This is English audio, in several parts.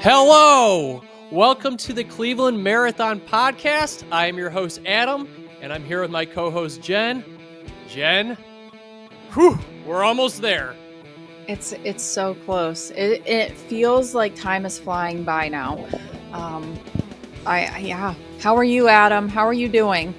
Hello! Welcome to the Cleveland Marathon Podcast. I am your host, Adam, and I'm here with my co-host, Jen. Jen, we're almost there. It's so close. It feels like time is flying by now. How are you, Adam? How are you doing?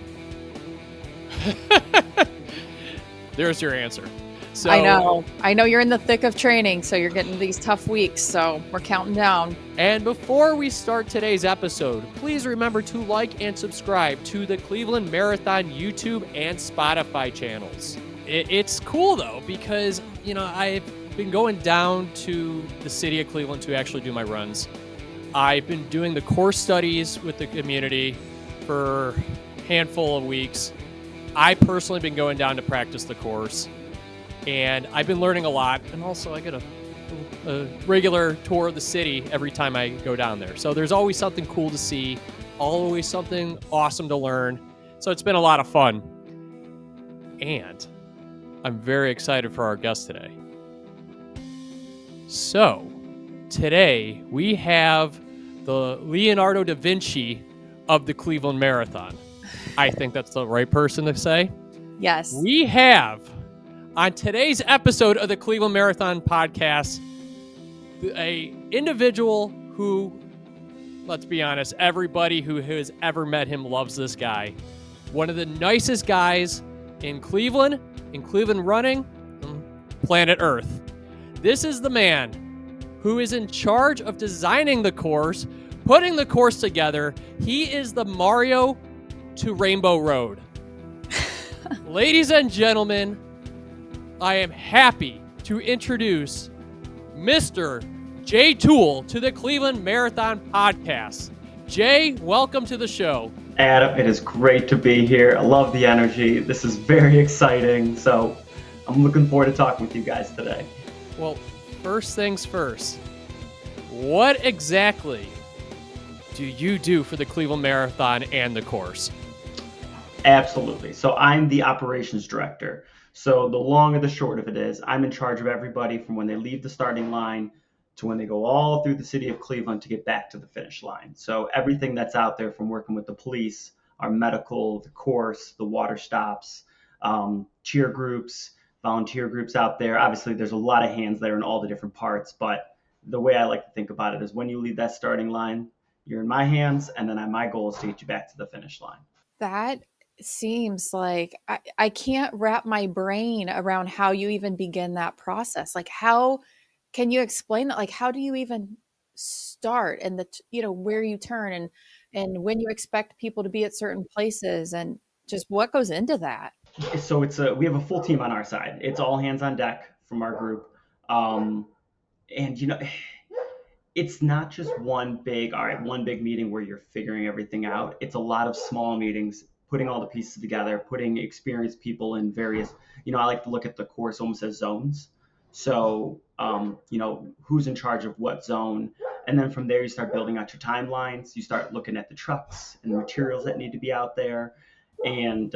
There's your answer. So I know you're in the thick of training, so you're getting these tough weeks, so we're counting down. And before we start today's episode, please remember to like and subscribe to the Cleveland Marathon YouTube and Spotify channels. It's cool though, because, I've been going down to the city of Cleveland to actually do my runs. I've been doing the course studies with the community for a handful of weeks. I personally been going down to practice the course, and I've been learning a lot. And also I get a regular tour of the city every time I go down there. So there's always something cool to see, always something awesome to learn. So it's been a lot of fun. And I'm very excited for our guest today. So today we have the Leonardo da Vinci of the Cleveland Marathon. I think that's the right person to say. Yes. We have on today's episode of the Cleveland Marathon Podcast a individual who, let's be honest, everybody who has ever met him loves this guy. One of the nicest guys in Cleveland running, planet Earth. This is the man who is in charge of designing the course, putting the course together. He is the Mario to Rainbow Road. Ladies and gentlemen, I am happy to introduce Mr. Jay Toole to the Cleveland Marathon Podcast. Jay, welcome to the show. Adam, it is great to be here. I love the energy. This is very exciting. So I'm looking forward to talking with you guys today. Well, first things first, what exactly do you do for the Cleveland Marathon and the course? Absolutely. So I'm the operations director. So the long and the short of it is I'm in charge of everybody from when they leave the starting line to when they go all through the city of Cleveland to get back to the finish line. So everything that's out there, from working with the police, our medical, the course, the water stops, cheer groups, volunteer groups out there. Obviously, there's a lot of hands there in all the different parts, but the way I like to think about it is when you leave that starting line, you're in my hands, and then my goal is to get you back to the finish line. That seems like I can't wrap my brain around how you even begin that process. Like, how can you explain that? Like, how do you even start, and where you turn and when you expect people to be at certain places, and just what goes into that? So we have a full team on our side. It's all hands on deck from our group. And it's not just one big meeting where you're figuring everything out. It's a lot of small meetings, putting all the pieces together, putting experienced people in various, I like to look at the course almost as zones. So, who's in charge of what zone? And then from there, you start building out your timelines. You start looking at the trucks and the materials that need to be out there. And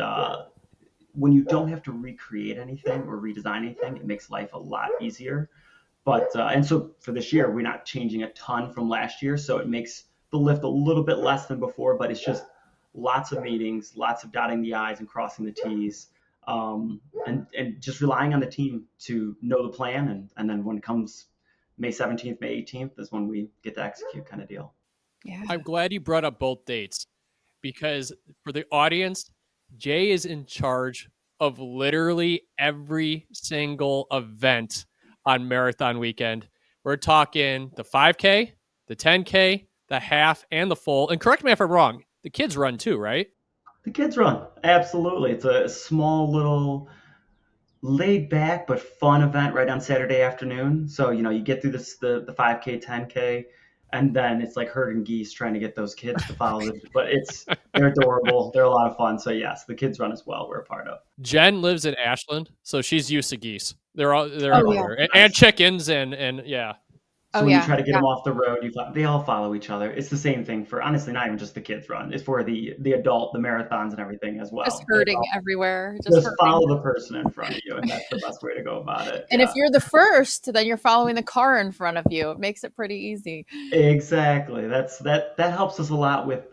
when you don't have to recreate anything or redesign anything, it makes life a lot easier. But and so for this year, we're not changing a ton from last year. So it makes the lift a little bit less than before, but it's just lots of meetings, lots of dotting the I's and crossing the T's, and just relying on the team to know the plan. And then when it comes May 17th, May 18th is when we get to execute, kind of deal. Yeah. I'm glad you brought up both dates, because for the audience, Jay is in charge of literally every single event on marathon weekend. We're talking the 5K, the 10K, the half, and the full. And correct me if I'm wrong, the kids run too, right? The kids run. Absolutely. It's a small little laid back but fun event right on Saturday afternoon. So, you get through the 5K, 10K, and then it's like herding geese trying to get those kids to follow it. But they're adorable. They're a lot of fun. So yes, the kids run as well. We're a part of. Jen lives in Ashland, so she's used to geese. They're Oh, everywhere. yeah. And chickens and yeah. So Oh when you yeah, try to get yeah. them off the road, they all follow each other. It's the same thing for, honestly, not even just the kids run. It's for the adult, the marathons and everything as Just well. They herding all everywhere, just just herding. follow the person in front of you, and that's the best way to go about it. And if Yeah, you're the first, then you're following the car in front of you. It makes it pretty easy. exactly. That helps us a lot with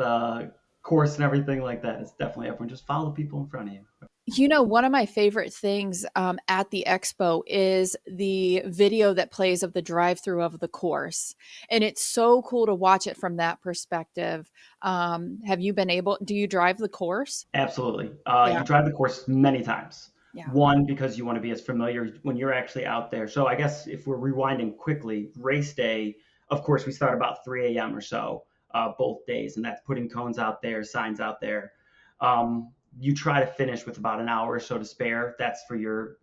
course and everything like that. It's definitely everyone just follow people in front of you. You know, one of my favorite things at the expo is the video that plays of the drive through of the course. And it's so cool to watch it from that perspective. Have you been able, do you drive the course? Absolutely. Yeah. You drive the course many times. Yeah. One, because you want to be as familiar when you're actually out there. So I guess if we're rewinding quickly, race day, of course, we start about 3 a.m. or so, both days, and that's putting cones out there, signs out there. You try to finish with about an hour or so to spare. That's for your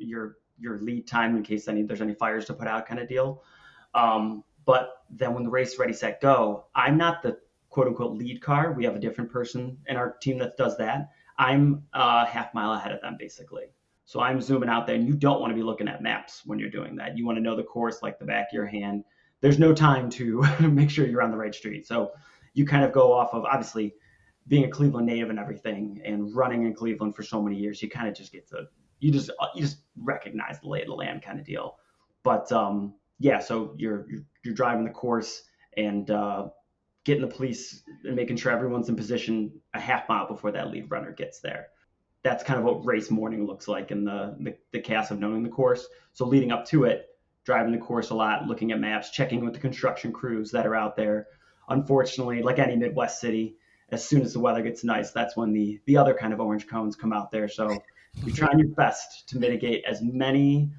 lead time in case there's any fires to put out, kind of deal. But then when the race ready, set, go, I'm not the quote unquote lead car. We have a different person in our team that does that. I'm a half mile ahead of them basically. So I'm zooming out there, and you don't want to be looking at maps when you're doing that. You want to know the course like the back of your hand. There's no time to make sure you're on the right street. So you kind of go off of, obviously, being a Cleveland native and everything, and running in Cleveland for so many years. You kind of just get to you just recognize the lay of the land kind of deal. But yeah, so you're driving the course and getting the police and making sure everyone's in position a half mile before that lead runner gets there. That's kind of what race morning looks like in the cast of knowing the course. So leading up to it, driving the course a lot, looking at maps, checking with the construction crews that are out there. Unfortunately, like any Midwest city, as soon as the weather gets nice, that's when the other kind of orange cones come out there. So you're trying your best to mitigate as many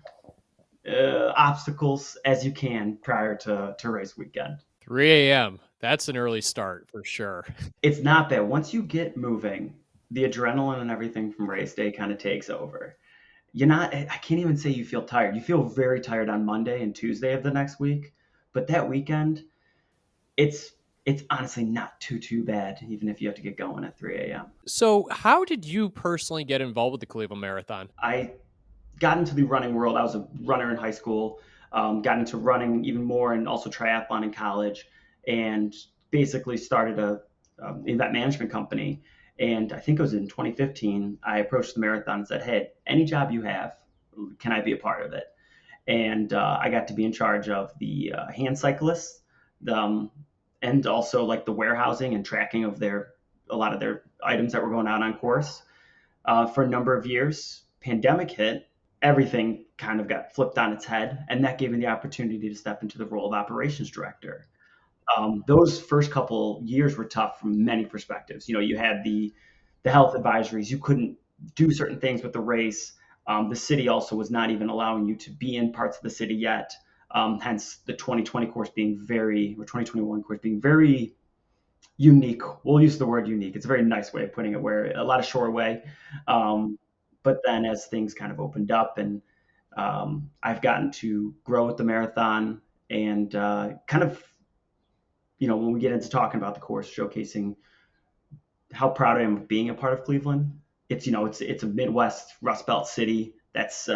obstacles as you can prior to race weekend. 3 a.m. That's an early start for sure. It's not bad. Once you get moving, the adrenaline and everything from race day kind of takes over. I can't even say you feel tired. You feel very tired on Monday and Tuesday of the next week, but that weekend, it's it's honestly not too bad, even if you have to get going at 3 a.m. So, how did you personally get involved with the Cleveland Marathon? I got into the running world. I was a runner in high school, got into running even more, and also triathlon in college, and basically started a event management company. And I think it was in 2015, I approached the marathon and said, "Hey, any job you have, can I be a part of it?" And I got to be in charge of the hand cyclists, um, and also like the warehousing and tracking of a lot of their items that were going out on course for a number of years. Pandemic hit, everything kind of got flipped on its head, and that gave me the opportunity to step into the role of operations director. Those first couple years were tough from many perspectives. You had the health advisories. You couldn't do certain things with the race. The city also was not even allowing you to be in parts of the city yet. Hence the 2020 course being or 2021 course being very unique. We'll use the word unique. It's a very nice way of putting it, where a lot of shoreway. But then as things kind of opened up, and I've gotten to grow with the marathon, and kind of, when we get into talking about the course, showcasing how proud I am of being a part of Cleveland. It's a Midwest Rust Belt city that's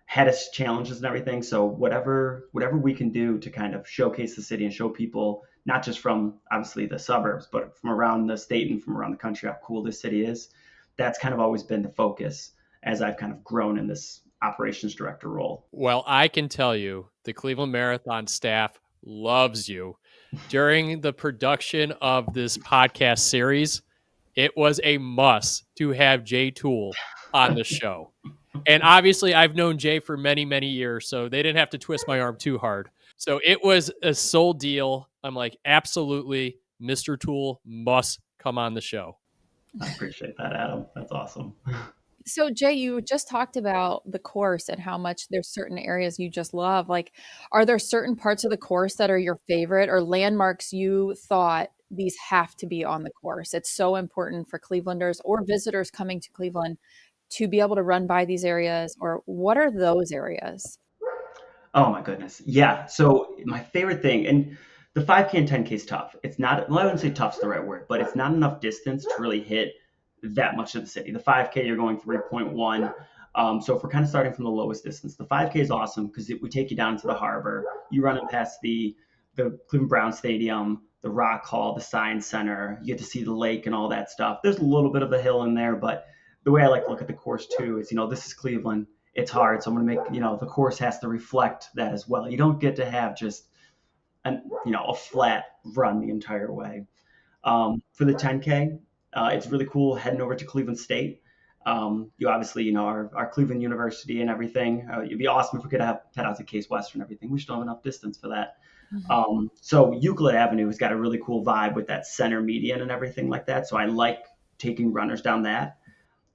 had its challenges and everything. So whatever we can do to kind of showcase the city and show people, not just from obviously the suburbs, but from around the state and from around the country, how cool this city is. That's kind of always been the focus as I've kind of grown in this operations director role. Well, I can tell you the Cleveland Marathon staff loves you. During the production of this podcast series, it was a must to have Jay Toole on the show. And obviously, I've known Jay for many, many years, so they didn't have to twist my arm too hard. So it was a soul deal. I'm like, absolutely, Mr. Toole must come on the show. I appreciate that, Adam. That's awesome. So Jay, you just talked about the course and how much there's certain areas you just love. Like, are there certain parts of the course that are your favorite or landmarks you thought these have to be on the course? It's so important for Clevelanders or visitors coming to Cleveland to be able to run by these areas, or what are those areas? Oh my goodness. Yeah. So my favorite thing, and the 5K and 10K is tough. It's not, well, I wouldn't say tough's the right word, but it's not enough distance to really hit that much of the city. The 5K, you're going 3.1. So if we're kind of starting from the lowest distance, the 5K is awesome because we take you down to the harbor. You run it past the Cleveland Brown Stadium, the Rock Hall, the Science Center. You get to see the lake and all that stuff. There's a little bit of a hill in there, but the way I like to look at the course too is, this is Cleveland. It's hard, so I'm going to make, the course has to reflect that as well. You don't get to have just a flat run the entire way. For the 10K, it's really cool heading over to Cleveland State. You obviously, our Cleveland University and everything. It'd be awesome if we could head out to Case Western and everything. We just don't have enough distance for that. So Euclid Avenue has got a really cool vibe with that center median and everything like that. So I like taking runners down that.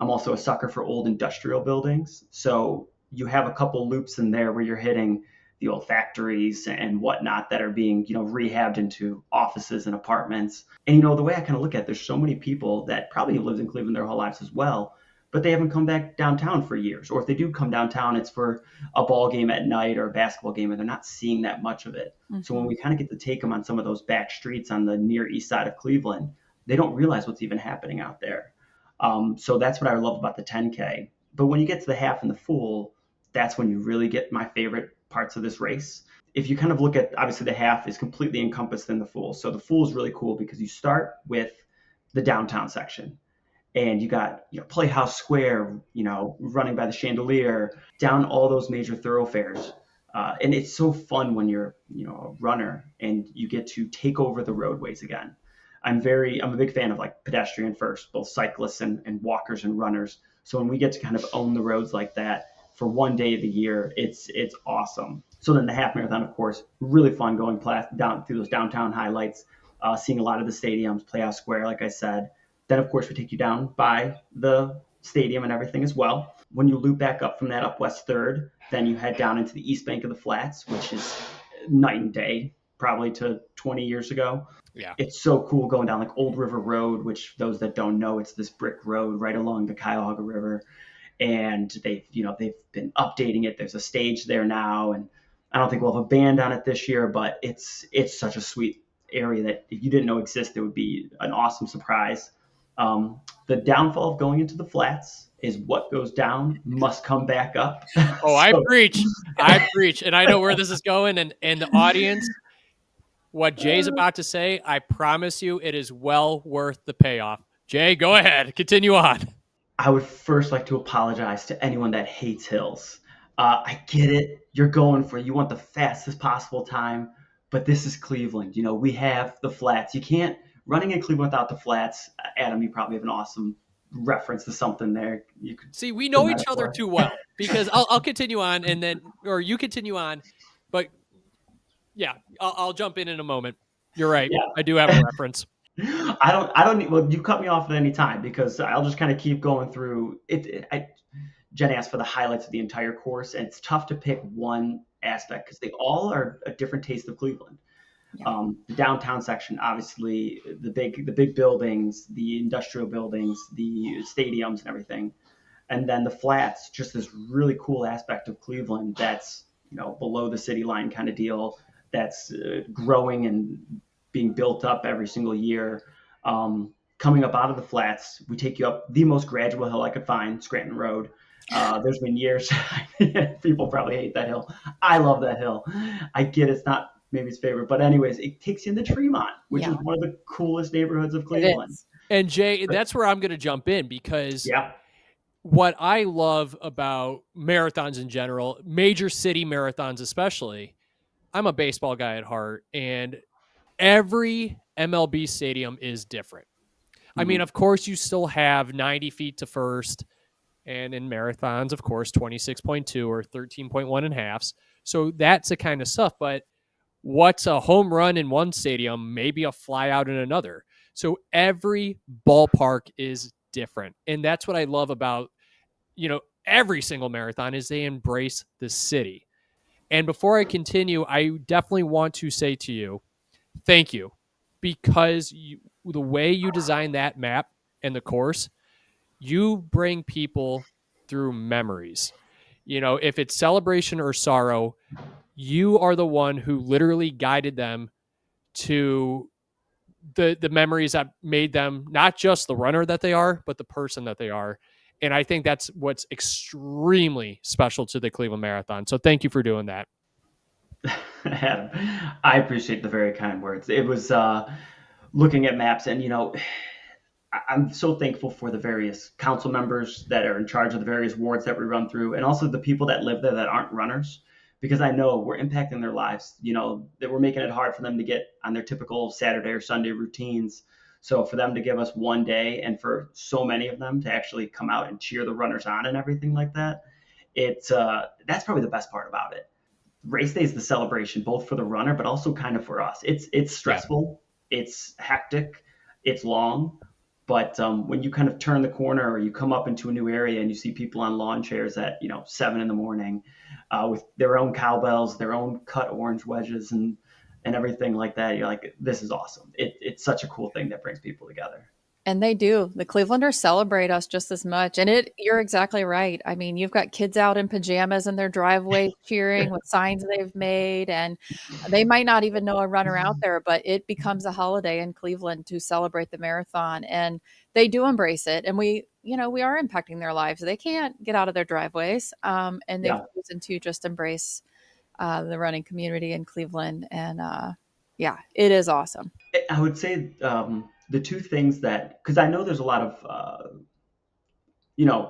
I'm also a sucker for old industrial buildings. So you have a couple loops in there where you're hitting the old factories and whatnot that are being, rehabbed into offices and apartments. And, the way I kind of look at it, there's so many people that probably have lived in Cleveland their whole lives as well, but they haven't come back downtown for years. Or if they do come downtown, it's for a ball game at night or a basketball game, and they're not seeing that much of it. Mm-hmm. So when we kind of get to take them on some of those back streets on the near east side of Cleveland, they don't realize what's even happening out there. So that's what I love about the 10K. But when you get to the half and the full, that's when you really get my favorite parts of this race. If you kind of look at, obviously the half is completely encompassed in the full. So the full is really cool because you start with the downtown section and you got, Playhouse Square, running by the Chandelier, down all those major thoroughfares. And it's so fun when you're, a runner and you get to take over the roadways again. I'm a big fan of like pedestrian first, both cyclists and walkers and runners. So when we get to kind of own the roads like that for one day of the year, it's awesome. So then the half marathon, of course, really fun going down through those downtown highlights, seeing a lot of the stadiums, Playhouse Square, like I said. Then, of course, we take you down by the stadium and everything as well. When you loop back up from that up West 3rd, then you head down into the east bank of the Flats, which is night and day, probably to 20 years ago. Yeah. It's so cool going down like Old River Road, which those that don't know, it's this brick road right along the Cuyahoga River. And they've been updating it. There's a stage there now. And I don't think we'll have a band on it this year, but it's such a sweet area that if you didn't know existed, it would be an awesome surprise. The downfall of going into the Flats is what goes down must come back up. Oh, I preach. And I know where this is going. And the audience, what Jay's about to say, I promise you it is well worth the payoff. Jay, go ahead. Continue on. I would first like to apologize to anyone that hates hills. I get it. You want the fastest possible time, but this is Cleveland. We have the flats. You can't running in Cleveland without the flats. Adam, you probably have an awesome reference to something there. You could see, we know each other too well because I'll continue on or you continue on, but yeah, I'll jump in a moment. You're right. Yeah. I do have a reference. I don't. Well, you cut me off at any time because I'll just kind of keep going through it. Jen asked for the highlights of the entire course, and it's tough to pick one aspect because they all are a different taste of Cleveland. Yeah. The downtown section, obviously, the big buildings, the industrial buildings, the stadiums, and everything, and then the flats, just this really cool aspect of Cleveland that's below the city line kind of deal that's growing and being built up every single year. Coming up out of the flats, we take you up the most gradual hill I could find, Scranton Road. There's been years, people probably hate that hill. I love that hill. I get it's not maybe his favorite, but anyways, it takes you into Tremont, which is one of the coolest neighborhoods of Cleveland. And Jay, that's where I'm going to jump in because what I love about marathons in general, major city marathons especially, I'm a baseball guy at heart, and every MLB stadium is different. Mm-hmm. I mean, of course, you still have 90 feet to first, and in marathons, of course, 26.2 or 13.1 and halves. So that's the kind of stuff. But what's a home run in one stadium, maybe a fly out in another. So every ballpark is different. And that's what I love about, every single marathon is they embrace the city. And before I continue, I definitely want to say to you, thank you, because the way you design that map and the course, you bring people through memories. If it's celebration or sorrow, you are the one who literally guided them to the memories that made them not just the runner that they are, but the person that they are. And I think that's what's extremely special to the Cleveland Marathon. So thank you for doing that. Adam, I appreciate the very kind words. It was looking at maps, and I'm so thankful for the various council members that are in charge of the various wards that we run through, and also the people that live there that aren't runners, because I know we're impacting their lives. That we're making it hard for them to get on their typical Saturday or Sunday routines. So for them to give us one day, and for so many of them to actually come out and cheer the runners on and everything like that, that's probably the best part about it. Race day is the celebration, both for the runner, but also kind of for us. It's stressful, it's hectic, it's long, but when you kind of turn the corner or you come up into a new area and you see people on lawn chairs at 7 a.m. With their own cowbells, their own cut orange wedges, and everything like that, you're like, this is awesome. It's such a cool thing that brings people together. And they do. The Clevelanders celebrate us just as much. And you're exactly right. I mean, you've got kids out in pajamas in their driveway cheering with signs they've made, and they might not even know a runner out there, but it becomes a holiday in Cleveland to celebrate the marathon. And they do embrace it. And we are impacting their lives. They can't get out of their driveways. And they've Yeah. chosen to just embrace the running community in Cleveland. And yeah, it is awesome. I would say the two things that, because I know there's a lot of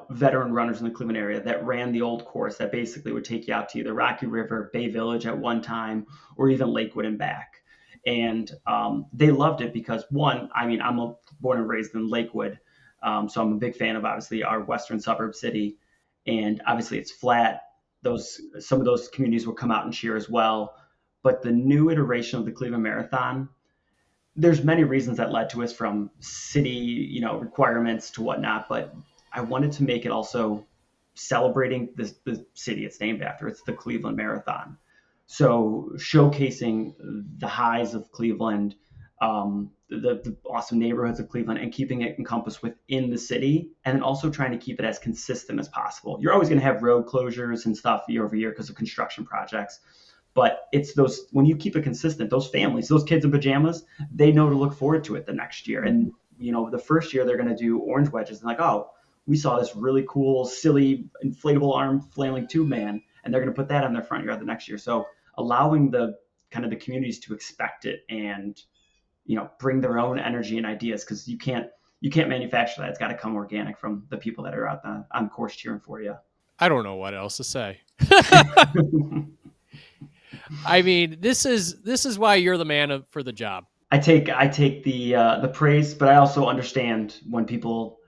veteran runners in the Cleveland area that ran the old course that basically would take you out to either Rocky River, Bay Village at one time, or even Lakewood and back. And they loved it because, one, I mean, I'm born and raised in Lakewood, so I'm a big fan of, obviously, our western suburb city. And obviously it's flat. Some of those communities will come out and cheer as well. But the new iteration of the Cleveland Marathon, there's many reasons that led to us, from city, requirements to whatnot. But I wanted to make it also celebrating the city it's named after. It's the Cleveland Marathon. So showcasing the highs of Cleveland, the awesome neighborhoods of Cleveland, and keeping it encompassed within the city, and then also trying to keep it as consistent as possible. You're always going to have road closures and stuff year over year because of construction projects. But it's when you keep it consistent, those families, those kids in pajamas, they know to look forward to it the next year. And, the first year they're going to do orange wedges. And like, oh, we saw this really cool, silly, inflatable arm flailing tube man, and they're going to put that on their front yard the next year. So allowing the communities to expect it and, bring their own energy and ideas, because you can't manufacture that. It's got to come organic from the people that are out on the course cheering for you. I don't know what else to say. I mean, this is why you're the man for the job. I take the praise, but I also understand when people,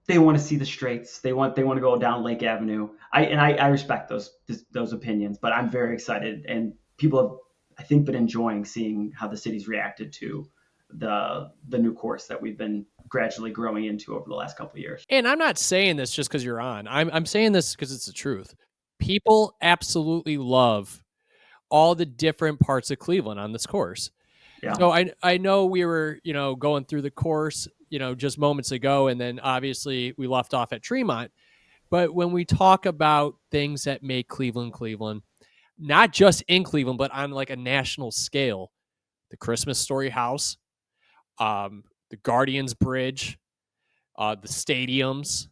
they want to see the straights. They want to go down Lake Avenue. I respect those opinions, but I'm very excited, and people have, I think, been enjoying seeing how the city's reacted to the new course that we've been gradually growing into over the last couple of years. And I'm not saying this just because you're on. I'm saying this because it's the truth. People absolutely love all the different parts of Cleveland on this course. Yeah. So I know we were, going through the course, just moments ago, and then obviously we left off at Tremont. But when we talk about things that make Cleveland, not just in Cleveland, but on like a national scale, the Christmas Story House, the Guardians Bridge, the stadiums.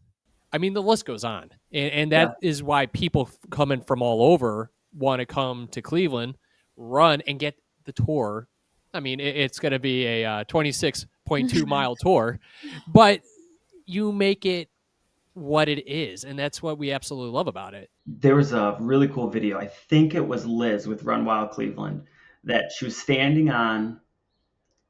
I mean, the list goes on. And that is why people coming from all over want to come to Cleveland, run, and get the tour. I mean, it's going to be a 26.2 mile tour, but you make it what it is, and that's what we absolutely love about it. There was a really cool video. I think it was Liz with Run Wild Cleveland, that she was standing on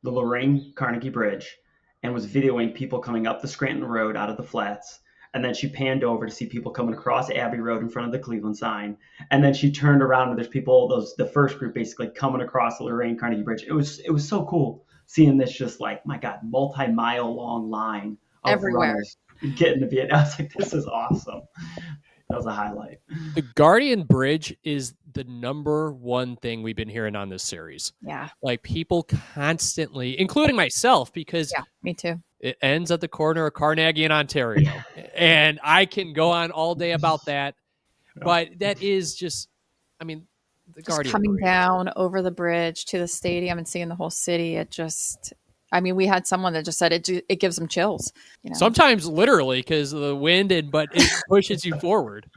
the Lorraine Carnegie Bridge and was videoing people coming up the Scranton Road out of the flats. And then she panned over to see people coming across Abbey Road in front of the Cleveland sign. And then she turned around and there's people, the first group basically coming across the Lorraine Carnegie Bridge. It was so cool seeing this, just like, my God, multi-mile long line of Everywhere. runners getting to be it. I was like, this is awesome. That was a highlight. The Guardian Bridge is the number one thing we've been hearing on this series. Yeah. Like, people constantly, including myself, because me too. It ends at the corner of Carnegie and Ontario. And I can go on all day about that. But that is just, I mean, the Guardian coming Bridge. Down over the bridge to the stadium and seeing the whole city. I mean, we had someone that just said it gives them chills. Sometimes literally because of the wind, but it pushes you forward.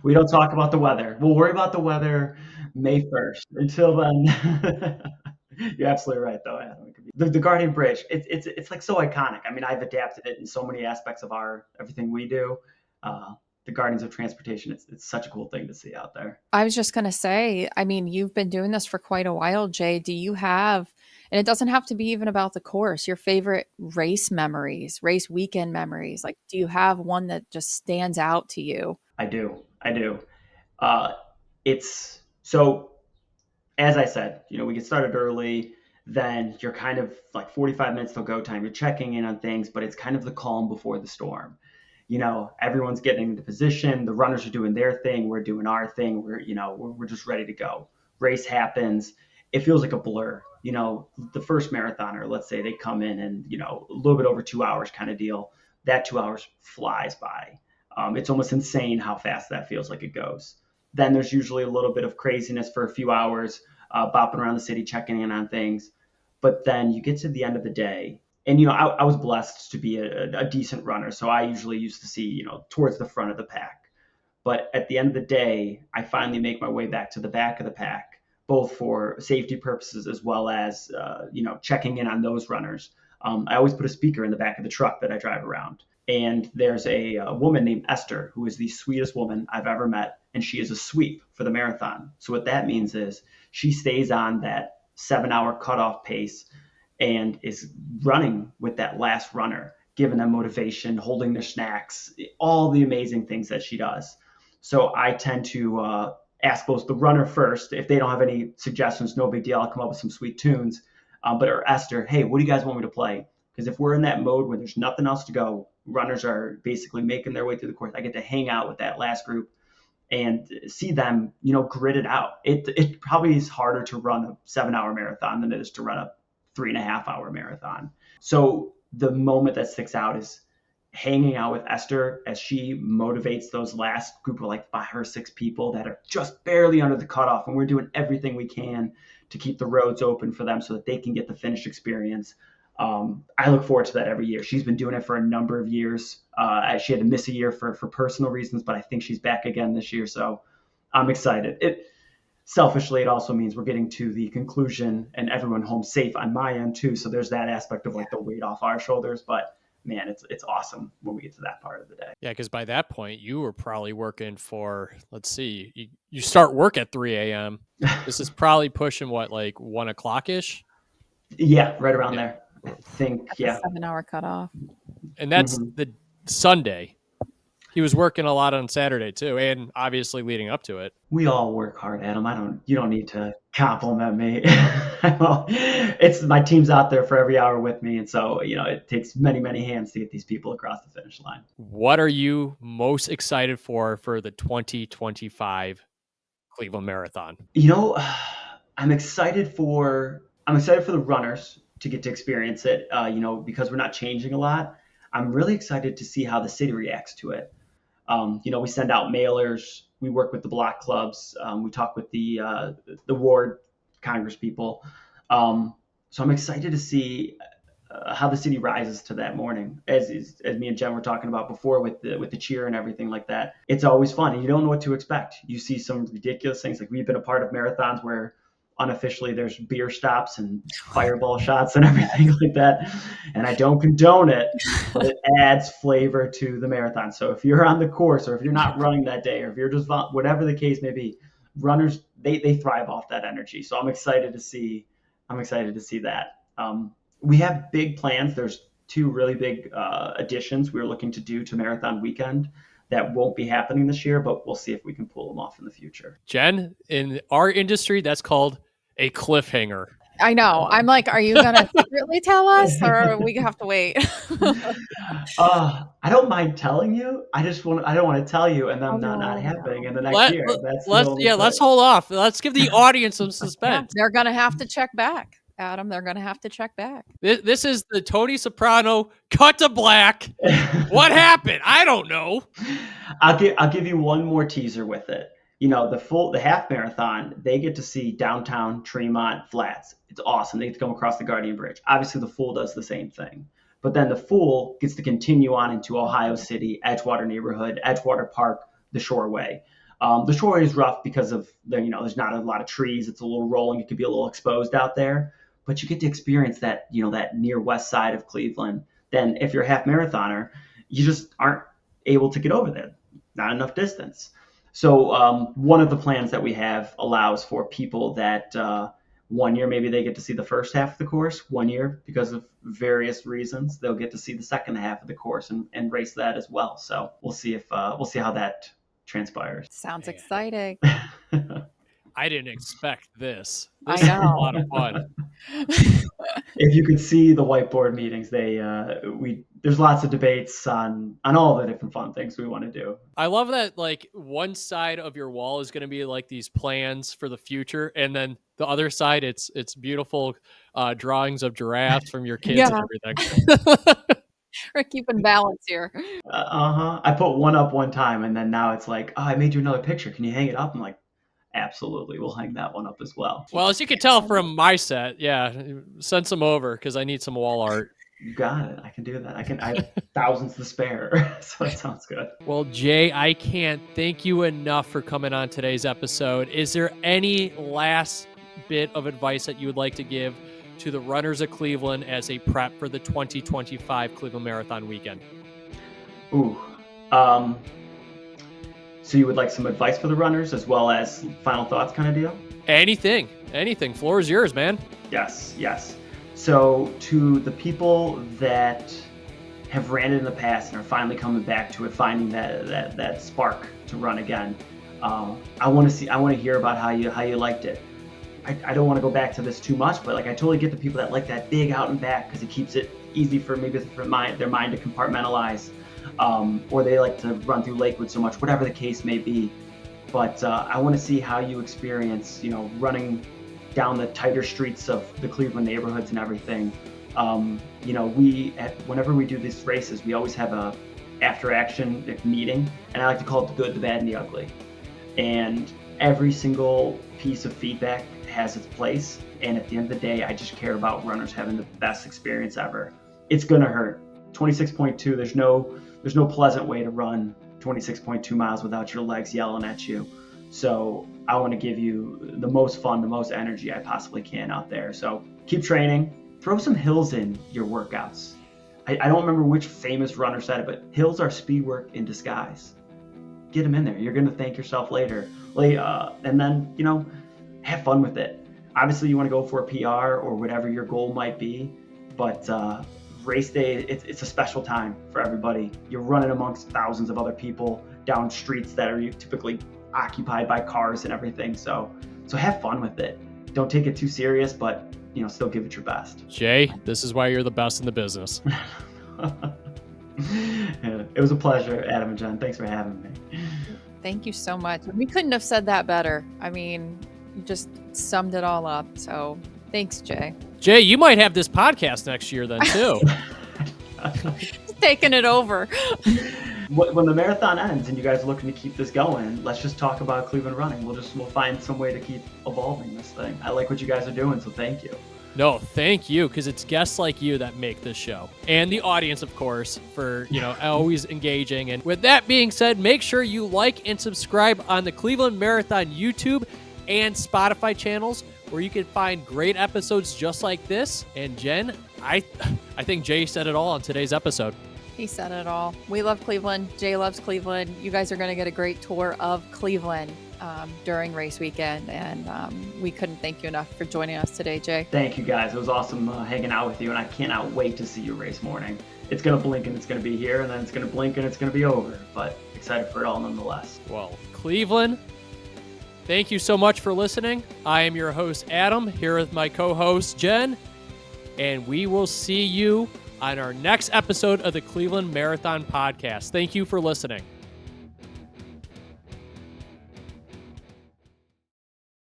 We don't talk about the weather. We'll worry about the weather May 1st. Until then, you're absolutely right, though, Adam. The Guardian Bridge, it's like so iconic. I mean, I've adapted it in so many aspects of everything we do. The Guardians of Transportation, it's such a cool thing to see out there. I was just going to say, I mean, you've been doing this for quite a while, Jay. Do you have, and it doesn't have to be even about the course, your favorite race memories, race weekend memories? Like, do you have one that just stands out to you? I do. It's so, as I said, we get started early, then you're kind of like 45 minutes till go time. You're checking in on things, but it's kind of the calm before the storm. Everyone's getting into position. The runners are doing their thing. We're doing our thing. We're just ready to go. Race happens. It feels like a blur. The first marathoner, let's say they come in and, a little bit over 2 hours kind of deal. That 2 hours flies by. It's almost insane how fast that feels like it goes. Then there's usually a little bit of craziness for a few hours, bopping around the city, checking in on things. But then you get to the end of the day. And, I was blessed to be a decent runner. So I usually used to see, towards the front of the pack. But at the end of the day, I finally make my way back to the back of the pack, both for safety purposes as well as, checking in on those runners. I always put a speaker in the back of the truck that I drive around. And there's a woman named Esther, who is the sweetest woman I've ever met. And she is a sweep for the marathon. So what that means is she stays on that 7-hour cutoff pace and is running with that last runner, giving them motivation, holding their snacks, all the amazing things that she does. So I tend to ask both the runner first. If they don't have any suggestions, no big deal. I'll come up with some sweet tunes. Or Esther, hey, what do you guys want me to play? Because if we're in that mode where there's nothing else to go, runners are basically making their way through the course. I get to hang out with that last group and see them, grit it out. It probably is harder to run a 7-hour marathon than it is to run a 3.5-hour marathon. So the moment that sticks out is hanging out with Esther as she motivates those last group of like 5 or 6 people that are just barely under the cutoff. And we're doing everything we can to keep the roads open for them so that they can get the finished experience. I look forward to that every year. She's been doing it for a number of years. She had to miss a year for personal reasons, but I think she's back again this year. So I'm excited. Selfishly, it also means we're getting to the conclusion and everyone home safe on my end too. So there's that aspect of like the weight off our shoulders, but man, it's awesome when we get to that part of the day. Yeah, because by that point you were probably working for, let's see, you start work at 3 a.m. This is probably pushing what, like 1 o'clock ish? Yeah, right around there. I think, yeah. 7-hour cutoff. And that's the Sunday. He was working a lot on Saturday too, and obviously leading up to it. We all work hard, Adam. You don't need to compliment me. It's my team's out there for every hour with me, and so it takes many, many hands to get these people across the finish line. What are you most excited for the 2025 Cleveland Marathon? I'm excited for the runners to get to experience it. Because we're not changing a lot. I'm really excited to see how the city reacts to it. We send out mailers. We work with the block clubs. We talk with the ward Congress people. So I'm excited to see how the city rises to that morning. As me and Jen were talking about before with the cheer and everything like that. It's always fun, and you don't know what to expect. You see some ridiculous things. Like we've been a part of marathons where unofficially there's beer stops and fireball shots and everything like that. And I don't condone it, but it adds flavor to the marathon. So if you're on the course or if you're not running that day or if you're just whatever the case may be, runners, they thrive off that energy. So I'm excited to see that. We have big plans. There's 2 really big additions we're looking to do to Marathon Weekend that won't be happening this year, but we'll see if we can pull them off in the future. Jen, in our industry, that's called a cliffhanger. I know. I'm like, are you going to secretly tell us or we have to wait? I don't mind telling you. I don't want to tell you and then not happening in the next year. Let's hold off. Let's give the audience some suspense. They're going to have to check back. Adam, they're going to have to check back. This is the Tony Soprano cut to black. What happened? I don't know. I'll give you one more teaser with it. the half marathon, they get to see downtown Tremont Flats. It's awesome. They get to come across the Guardian Bridge. Obviously, the full does the same thing. But then the full gets to continue on into Ohio City, Edgewater neighborhood, Edgewater Park, the Shoreway. The Shoreway is rough because of there's not a lot of trees. It's a little rolling. It could be a little exposed out there. But you get to experience that, that near west side of Cleveland. Then if you're a half marathoner, you just aren't able to get over there. Not enough distance. So one of the plans that we have allows for people that 1 year maybe they get to see the first half of the course. 1 year, because of various reasons, they'll get to see the second half of the course and race that as well. So we'll see how that transpires. Sounds exciting. I didn't expect this. I This is a know. lot of fun. If you could see the whiteboard meetings, there's lots of debates on all the different fun things we want to do. I love that, like, one side of your wall is going to be like these plans for the future, and then the other side, it's beautiful drawings of giraffes from your kids and everything. We're keeping balance here. I put one up one time, and then now it's like, oh, I made you another picture. Can you hang it up? I'm like, absolutely, we'll hang that one up as well. Well, as you can tell from my set, yeah, send some over because I need some wall art. You got it. I can do that. I have thousands to spare, so that sounds good. Well, Jay, I can't thank you enough for coming on today's episode. Is there any last bit of advice that you would like to give to the runners of Cleveland as a prep for the 2025 Cleveland Marathon weekend? Ooh. So you would like some advice for the runners as well as final thoughts kind of deal? Anything. Floor is yours, man. Yes. So to the people that have ran it in the past and are finally coming back to it, finding that spark to run again, I want to hear about how you liked it. I don't want to go back to this too much, but like I totally get the people that like that big out and back because it keeps it easy for their mind to compartmentalize, or they like to run through Lakewood so much, whatever the case may be. But I want to see how you experience, running down the tighter streets of the Cleveland neighborhoods and everything. Whenever we do these races, we always have a after action meeting, and I like to call it the good, the bad, and the ugly. And every single piece of feedback has its place. And at the end of the day, I just care about runners having the best experience ever. It's gonna hurt. 26.2. There's no pleasant way to run 26.2 miles without your legs yelling at you. So I want to give you the most fun, the most energy I possibly can out there. So keep training. Throw some hills in your workouts. I don't remember which famous runner said it, but hills are speed work in disguise. Get them in there. You're going to thank yourself later. And then, have fun with it. Obviously, you want to go for a PR or whatever your goal might be, but race day, it's a special time for everybody. You're running amongst thousands of other people down streets that are typically occupied by cars and everything. So have fun with it. Don't take it too serious, but still give it your best. Jay, this is why you're the best in the business. It was a pleasure, Adam and Jen. Thanks for having me. Thank you so much. We couldn't have said that better. I mean, you just summed it all up. So thanks, Jay. Jay, you might have this podcast next year then too. Taking it over. When the marathon ends and you guys are looking to keep this going, let's just talk about Cleveland running. We'll find some way to keep evolving this thing. I like what you guys are doing, so thank you. No, thank you, because it's guests like you that make this show. And the audience, of course, for, always engaging. And with that being said, make sure you like and subscribe on the Cleveland Marathon YouTube and Spotify channels, where you can find great episodes just like this. And Jen, I think Jay said it all on today's episode. He said it all. We love Cleveland. Jay loves Cleveland. You guys are going to get a great tour of Cleveland during race weekend. And we couldn't thank you enough for joining us today, Jay. Thank you, guys. It was awesome hanging out with you, and I cannot wait to see you race morning. It's going to blink and it's going to be here, and then it's going to blink and it's going to be over. But excited for it all nonetheless. Well, Cleveland, thank you so much for listening. I am your host, Adam, here with my co-host, Jen. And we will see you on our next episode of the Cleveland Marathon Podcast. Thank you for listening.